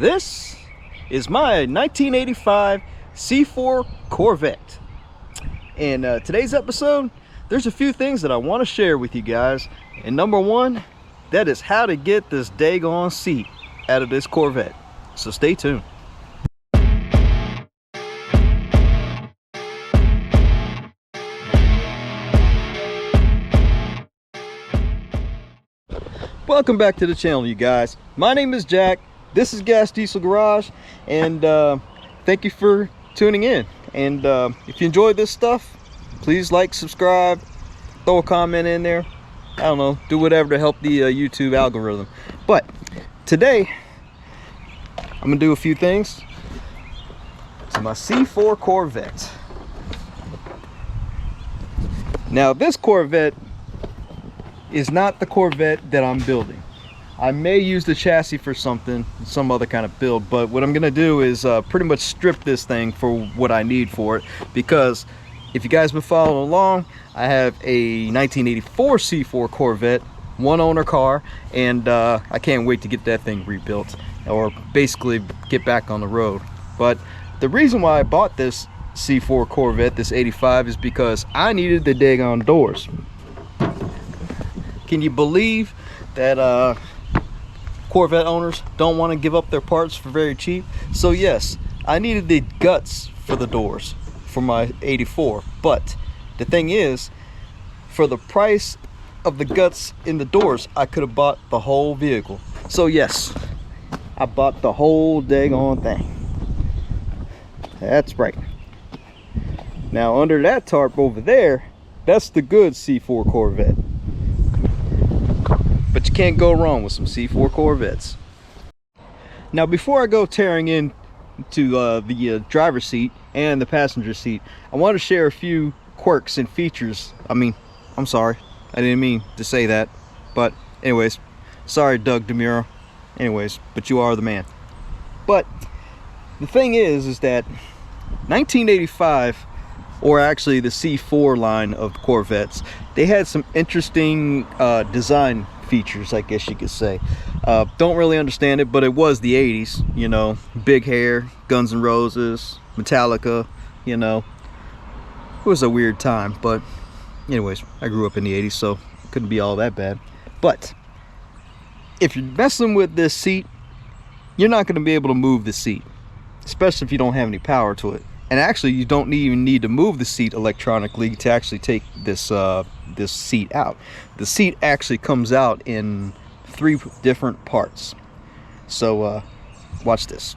This is my 1985 C4 Corvette. And today's episode, there's a few things that I want to share with you guys. And number one, that is how to get this daggone seat out of this Corvette. So stay tuned. Welcome back to the channel, you guys. My name is Jack. This is GasDiesel Garage, and thank you for tuning in. And if you enjoyed this stuff, please like, subscribe, throw a comment in there. I don't know, do whatever to help the YouTube algorithm. But today, I'm gonna do a few things. It's my C4 Corvette. Now, this Corvette is not the Corvette that I'm building. I may use the chassis for something, some other kind of build, but what I'm gonna do is pretty much strip this thing for what I need for it, because if you guys been following along, I have a 1984 C4 Corvette, one owner car, and I can't wait to get that thing rebuilt, or basically get back on the road. But the reason why I bought this C4 Corvette, this 85, is because I needed the daggone doors. Can you believe that Corvette owners don't want to give up their parts for very cheap? So yes, I needed the guts for the doors for my 84, but the thing is, for the price of the guts in the doors, I could have bought the whole vehicle. So yes, I bought the whole daggone thing. That's right. Now under that tarp over there, that's the good C4 Corvette. But you can't go wrong with some C4 Corvettes. Now, before I go tearing into the driver's seat and the passenger seat, I want to share a few quirks and features. I'm sorry, I didn't mean to say that. But anyways, sorry Doug DeMuro. Anyways, but you are the man. But the thing is that 1985, or actually the C4 line of Corvettes, they had some interesting design features, I guess you could say. Don't really understand it, but it was the 80s, you know, big hair, Guns N' Roses, Metallica, you know. It was a weird time, but anyways, I grew up in the 80s, so it couldn't be all that bad. But if you're messing with this seat, you're not going to be able to move the seat, especially if you don't have any power to it. And actually, you don't even need to move the seat electronically to actually take this this seat out. The seat actually comes out in 3 different parts. So watch this.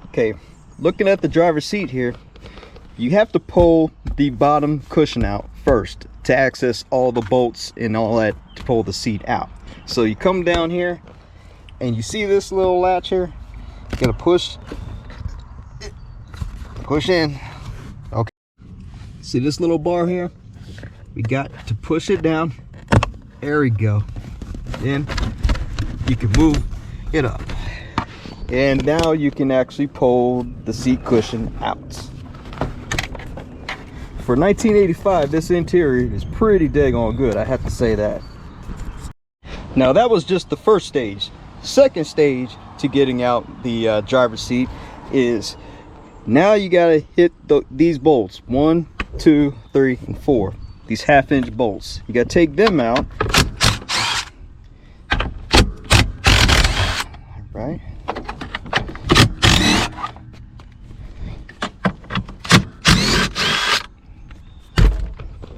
Okay, looking at the driver's seat here, you have to pull the bottom cushion out first to access all the bolts and all that to pull the seat out. So you come down here and you see this little latch here. You gotta push in. Okay, see this little bar here? We got to push it down. There we go. Then you can move it up, and now you can actually pull the seat cushion out. For 1985, this interior is pretty daggone good, I have to say that. Now that was just the first stage. Second stage to getting out the driver's seat is, now you gotta hit these bolts, 1, 2, 3, and 4. These 1/2-inch bolts. You gotta take them out. All right.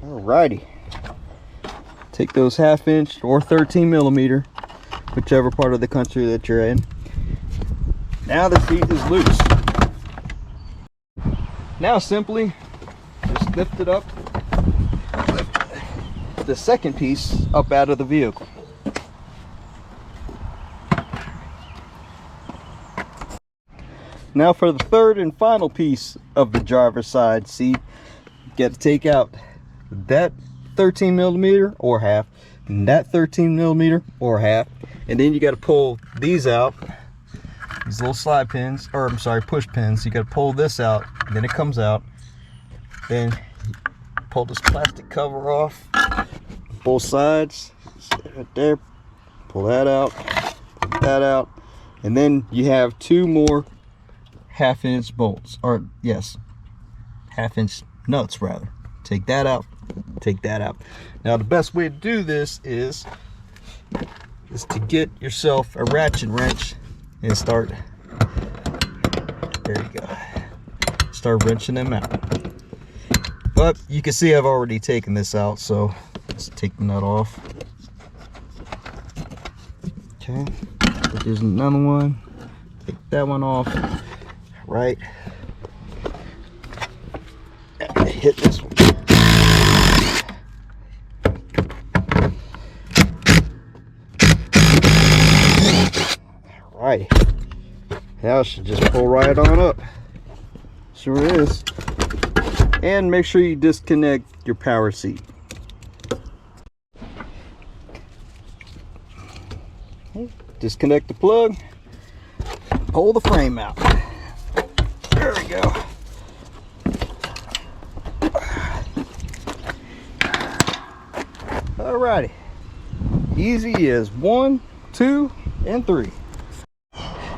Alrighty. Take those 1/2-inch or 13mm, whichever part of the country that you're in. Now the seat is loose. Now simply just lift it up, lift the second piece up out of the vehicle. Now for the third and final piece of the driver's side seat, you got to take out that 13mm or half, and that 13mm or half, and then you got to pull these out. These little slide pins, or I'm sorry, push pins. You got to pull this out, and then it comes out. Then pull this plastic cover off, both sides, right there. Pull that out, pull that out. And then you have two more 1/2" bolts, or yes, 1/2" nuts rather. Take that out, take that out. Now the best way to do this is to get yourself a ratchet wrench and start, there you go, start wrenching them out. But you can see I've already taken this out, so let's take the nut off. Okay, there's another one. Take that one off. Right. Hit this one. Right. Now it should just pull right on up. Sure is. And make sure you disconnect your power seat. Okay. Disconnect the plug. Pull the frame out. There we go. Alrighty. Easy as 1, 2, and 3.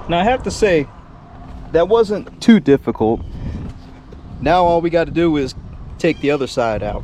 Now I have to say, that wasn't too difficult. Now all we got to do is take the other side out.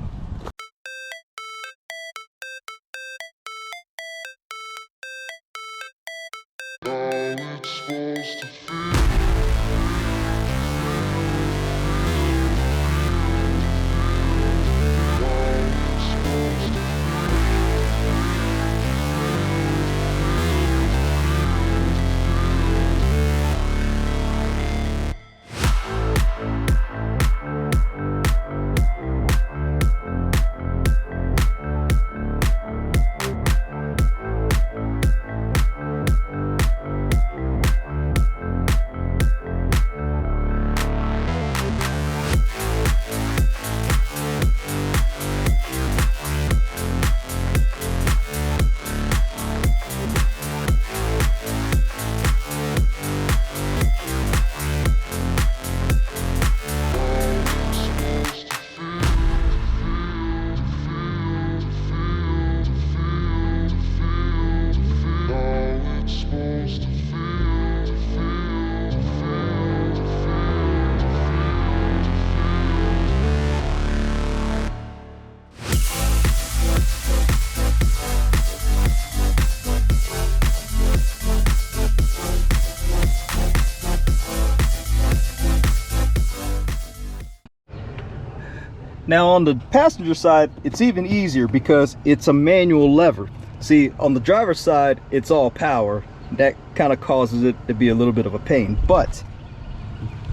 Now on the passenger side, it's even easier because it's a manual lever. See, on the driver's side, it's all power. That kind of causes it to be a little bit of a pain. But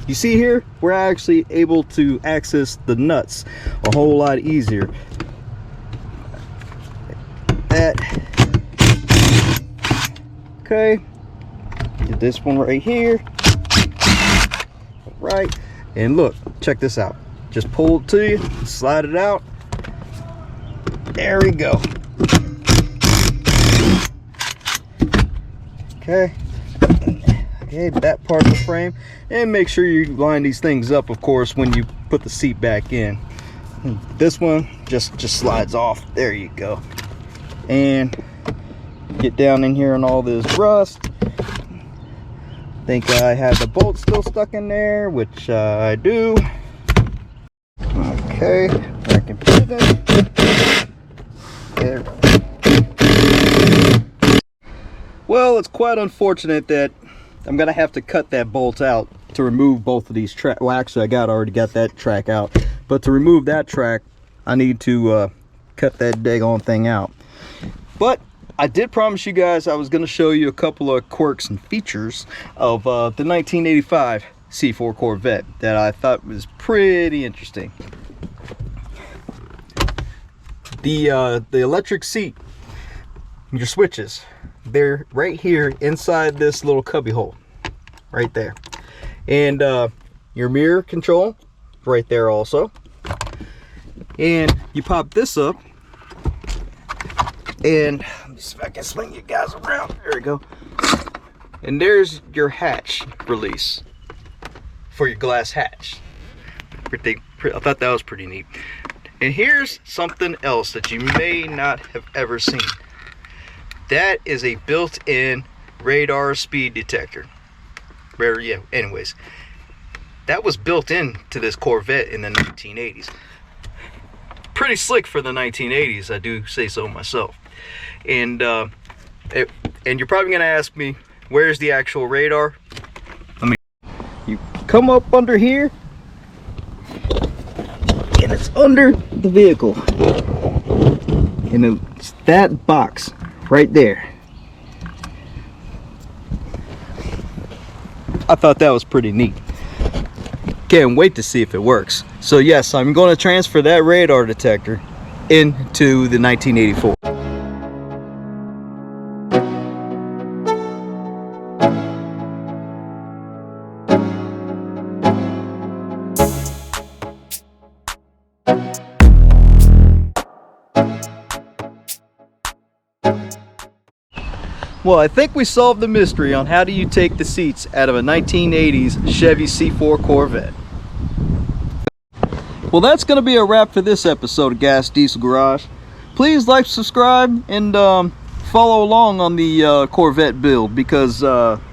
you see here, we're actually able to access the nuts a whole lot easier. That. Okay. Get this one right here. Right. And look, check this out. Just pull it to you, slide it out. There we go. Okay. Okay, that part of the frame. And make sure you line these things up, of course, when you put the seat back in. This one just slides off. There you go. And get down in here and all this rust. Think I have the bolt still stuck in there, which I do. Okay, I can put it there. Well, it's quite unfortunate that I'm gonna have to cut that bolt out to remove both of these tracks. Well, actually, already got that track out, but to remove that track, I need to cut that daggone thing out. But I did promise you guys I was gonna show you a couple of quirks and features of the 1985 C4 Corvette that I thought was pretty interesting. The electric seat, your switches, they're right here inside this little cubby hole right there. And your mirror control right there also. And you pop this up, and let me see if I can swing you guys around. There we go. And there's your hatch release for your glass hatch. I thought that was pretty neat. And here's something else that you may not have ever seen. That is a built-in radar speed detector. Yeah, anyways, that was built into this Corvette in the 1980s. Pretty slick for the 1980s, I do say so myself. And you're probably gonna ask me, where's the actual radar? You come up under here, and it's under the vehicle, and it's that box right there. I thought that was pretty neat. Can't wait to see if it works. So yes, I'm going to transfer that radar detector into the 1984. Well, I think we solved the mystery on how do you take the seats out of a 1980s Chevy C4 Corvette. Well, that's going to be a wrap for this episode of Gas Diesel Garage. Please like, subscribe, and follow along on the Corvette build, because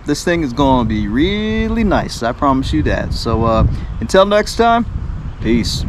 this thing is going to be really nice. I promise you that. So until next time, peace.